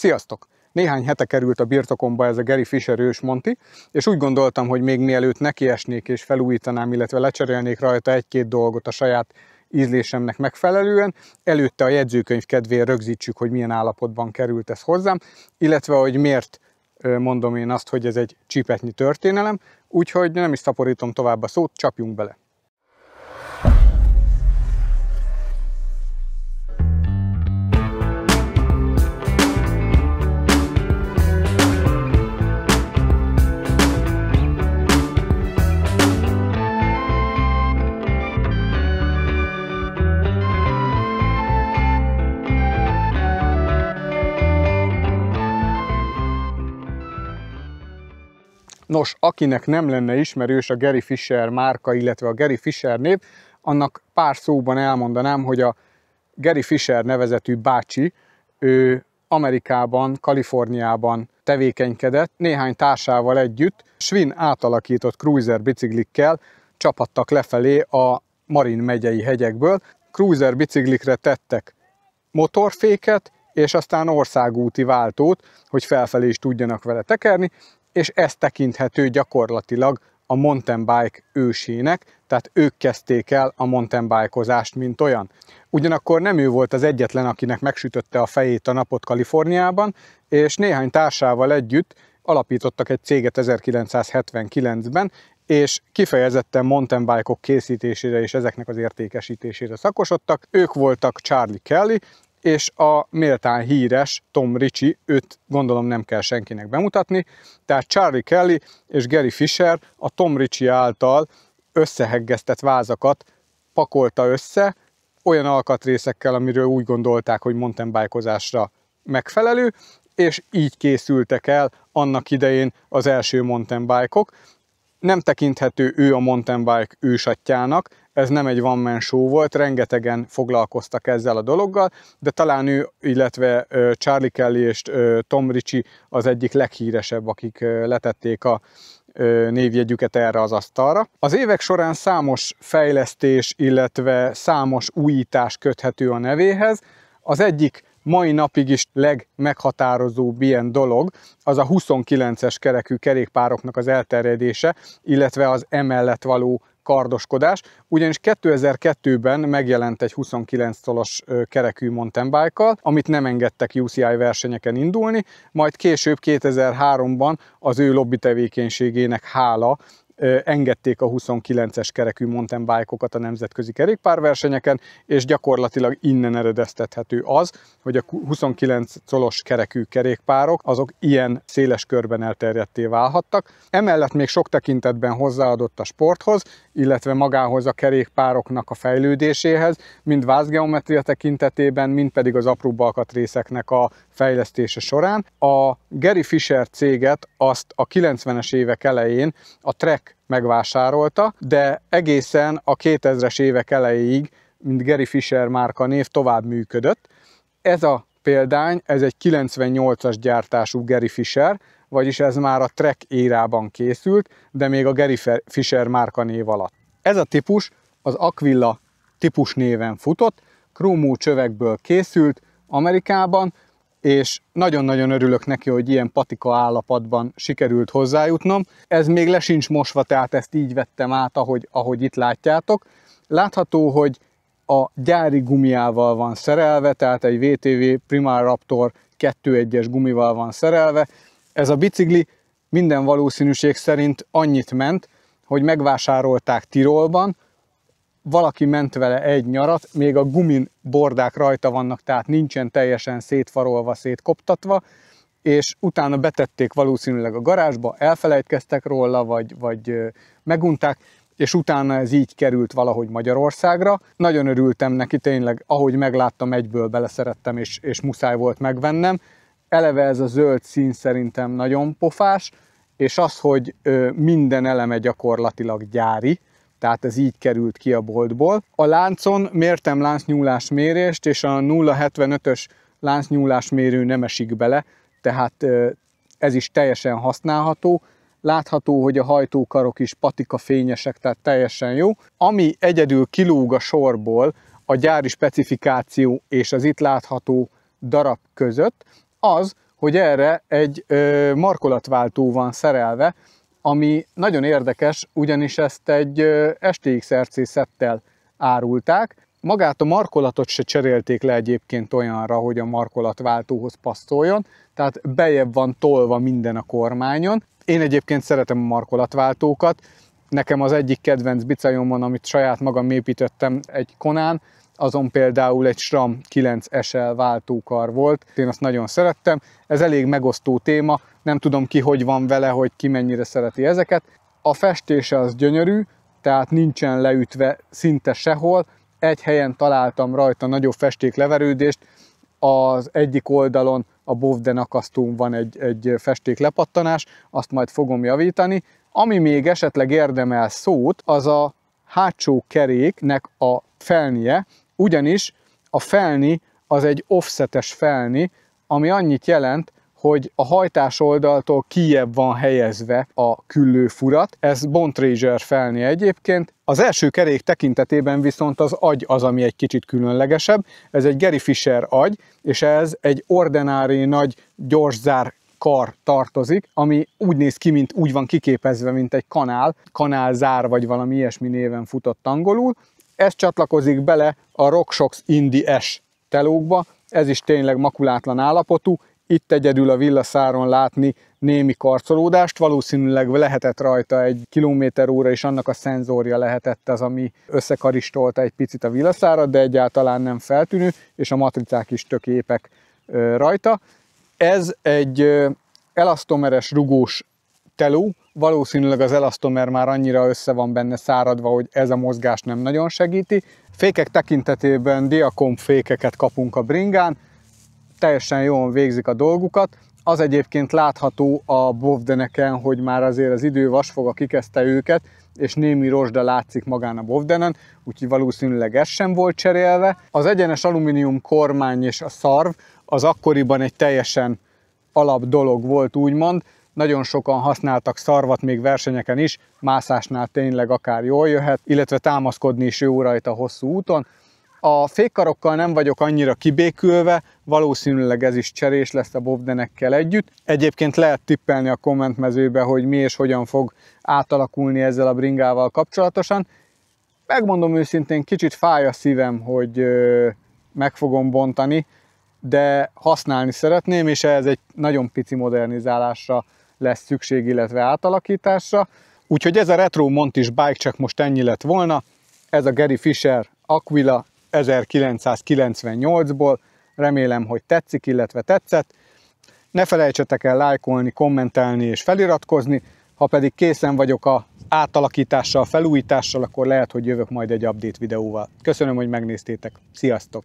Sziasztok! Néhány hete került a birtokomba ez a Gary Fisher ősmonti, és úgy gondoltam, hogy még mielőtt nekiesnék és felújítanám, illetve lecserélnék rajta egy-két dolgot a saját ízlésemnek megfelelően, előtte a jegyzőkönyv kedvéért rögzítsük, hogy milyen állapotban került ez hozzám, illetve hogy miért mondom én azt, hogy ez egy csípetnyi történelem, úgyhogy nem is szaporítom tovább a szót, csapjunk bele! Nos, akinek nem lenne ismerős a Gary Fisher márka, illetve a Gary Fisher név, annak pár szóban elmondanám, hogy a Gary Fisher nevezetű bácsi, ő Amerikában, Kaliforniában tevékenykedett, néhány társával együtt Schwinn átalakított cruiser biciklikkel csapattak lefelé a Marin megyei hegyekből. Cruiser biciklikre tettek motorféket, és aztán országúti váltót, hogy felfelé is tudjanak vele tekerni, és ez tekinthető gyakorlatilag a mountain bike ősének, tehát ők kezdték el a mountain bike-ozást, mint olyan. Ugyanakkor nem ő volt az egyetlen, akinek megsütötte a fejét a napot Kaliforniában, és néhány társával együtt alapítottak egy céget 1979-ben, és kifejezetten mountain bike-ok készítésére és ezeknek az értékesítésére szakosodtak. Ők voltak Charlie Kelly, és a méltán híres Tom Ritchie, őt gondolom nem kell senkinek bemutatni, tehát Charlie Kelly és Gary Fisher a Tom Ritchie által összeheggeztett vázakat pakolta össze olyan alkatrészekkel, amiről úgy gondolták, hogy mountain bike-ozásra megfelelő, és így készültek el annak idején az első mountain bike-ok. Nem tekinthető ő a mountain bike ősatjának, ez nem egy one-man show volt, rengetegen foglalkoztak ezzel a dologgal, de talán ő, illetve Charlie Kelly és Tom Ritchie az egyik leghíresebb, akik letették a névjegyüket erre az asztalra. Az évek során számos fejlesztés, illetve számos újítás köthető a nevéhez. Az egyik mai napig is legmeghatározóbb ilyen dolog, az a 29-es kerekű kerékpároknak az elterjedése, illetve az emellett való kardoskodás, ugyanis 2002-ben megjelent egy 29 tolos kerekű mountain bike-kal, amit nem engedtek UCI versenyeken indulni, majd később 2003-ban az ő lobby tevékenységének hála engedték a 29-es kerekű mountain bike-okat a nemzetközi kerékpárversenyeken, és gyakorlatilag innen eredeztethető az, hogy a 29 colos kerekű kerékpárok azok ilyen széles körben elterjedté válhattak. Emellett még sok tekintetben hozzáadott a sporthoz, illetve magához a kerékpároknak a fejlődéséhez, mind vázgeometria tekintetében, mind pedig az apróbb alkatrészeknek a fejlesztése során. A Gary Fisher céget azt a 90-es évek elején a Trek megvásárolta, de egészen a 2000-es évek elejéig, mint Gary Fisher márka név tovább működött. Ez a példány, ez egy 98-as gyártású Gary Fisher, vagyis ez már a Trek érában készült, de még a Gary Fisher márka név alatt. Ez a típus az Aquila típus néven futott, krómú csövekből készült Amerikában, és nagyon-nagyon örülök neki, hogy ilyen patika állapotban sikerült hozzájutnom. Ez még le sincs mosva, tehát ezt így vettem át, ahogy itt látjátok. Látható, hogy a gyári gumiával van szerelve, tehát egy VTV Primaraptor 2.1-es gumival van szerelve. Ez a bicikli minden valószínűség szerint annyit ment, hogy megvásárolták Tirolban, valaki ment vele egy nyarat, még a gumin bordák rajta vannak, tehát nincsen teljesen szétfarolva, szétkoptatva, és utána betették valószínűleg a garázsba, elfelejtkeztek róla, vagy megunták, és utána ez így került valahogy Magyarországra. Nagyon örültem neki, tényleg, ahogy megláttam, egyből beleszerettem, és muszáj volt megvennem. Eleve ez a zöld szín szerintem nagyon pofás, és az, hogy minden eleme gyakorlatilag gyári, tehát ez így került ki a boltból. A láncon mértem láncnyúlásmérést, és a 0,75-ös láncnyúlásmérő nem esik bele, tehát ez is teljesen használható. Látható, hogy a hajtókarok is patika fényesek, tehát teljesen jó. Ami egyedül kilóg a sorból a gyári specifikáció és az itt látható darab között, az, hogy erre egy markolatváltó van szerelve, ami nagyon érdekes, ugyanis ezt egy STX-RC szettel árulták. Magát a markolatot se cserélték le egyébként olyanra, hogy a markolatváltóhoz passzoljon, tehát bejebb van tolva minden a kormányon. Én egyébként szeretem a markolatváltókat, nekem az egyik kedvenc bicajomon, amit saját magam építettem, egy Konán, azon például egy SRAM 9 SL váltókar volt, én azt nagyon szerettem. Ez elég megosztó téma, nem tudom ki hogy van vele, hogy ki mennyire szereti ezeket. A festése az gyönyörű, tehát nincsen leütve szinte sehol. Egy helyen találtam rajta nagyobb festékleverődést, az egyik oldalon a bovden akasztón van egy festéklepattanás, azt majd fogom javítani. Ami még esetleg érdemel szót, az a hátsó keréknek a felnie, ugyanis a felni az egy offsetes felni, ami annyit jelent, hogy a hajtás oldaltól kijjebb van helyezve a küllőfurat. Ez Bontrager felni egyébként. Az első kerék tekintetében viszont az agy az, ami egy kicsit különlegesebb. Ez egy Gary Fisher agy, és ez egy ordinári nagy gyorszár kar tartozik, ami úgy néz ki, mint úgy van kiképezve, mint egy kanálzár, vagy valami ilyesmi néven futott angolul. Ez csatlakozik bele a RockShox Indy S telókba, ez is tényleg makulátlan állapotú. Itt egyedül a villaszáron látni némi karcolódást, valószínűleg lehetett rajta egy kilométeróra, és annak a szenzorja lehetett az, ami összekaristolta egy picit a villaszárat, de egyáltalán nem feltűnő, és a matricák is tök épek rajta. Ez egy elasztomeres rugós teló, valószínűleg az elasztomer már annyira össze van benne száradva, hogy ez a mozgás nem nagyon segíti. Fékek tekintetében Diacomp fékeket kapunk a bringán, teljesen jól végzik a dolgukat. Az egyébként látható a bovdeneken, hogy már azért az idő vasfoga kikezdte őket, és némi rozsda látszik magán a bovdenen, úgyhogy valószínűleg ez sem volt cserélve. Az egyenes alumínium kormány és a szarv az akkoriban egy teljesen alap dolog volt, úgymond. Nagyon sokan használtak szarvat még versenyeken is, mászásnál tényleg akár jól jöhet, illetve támaszkodni is jó rajta hosszú úton. A fékkarokkal nem vagyok annyira kibékülve, valószínűleg ez is cserés lesz a bovdenekkel együtt. Egyébként lehet tippelni a kommentmezőbe, hogy mi és hogyan fog átalakulni ezzel a bringával kapcsolatosan. Megmondom őszintén, kicsit fáj a szívem, hogy meg fogom bontani, de használni szeretném, és ehhez egy nagyon pici modernizálásra lesz szükség, illetve átalakításra. Úgyhogy ez a Retro Montis Bike Check most ennyi lett volna. Ez a Gary Fisher Aquila 1998-ból. Remélem, hogy tetszik, illetve tetszett. Ne felejtsetek el lájkolni, kommentelni és feliratkozni. Ha pedig készen vagyok az átalakítással, felújítással, akkor lehet, hogy jövök majd egy update videóval. Köszönöm, hogy megnéztétek. Sziasztok!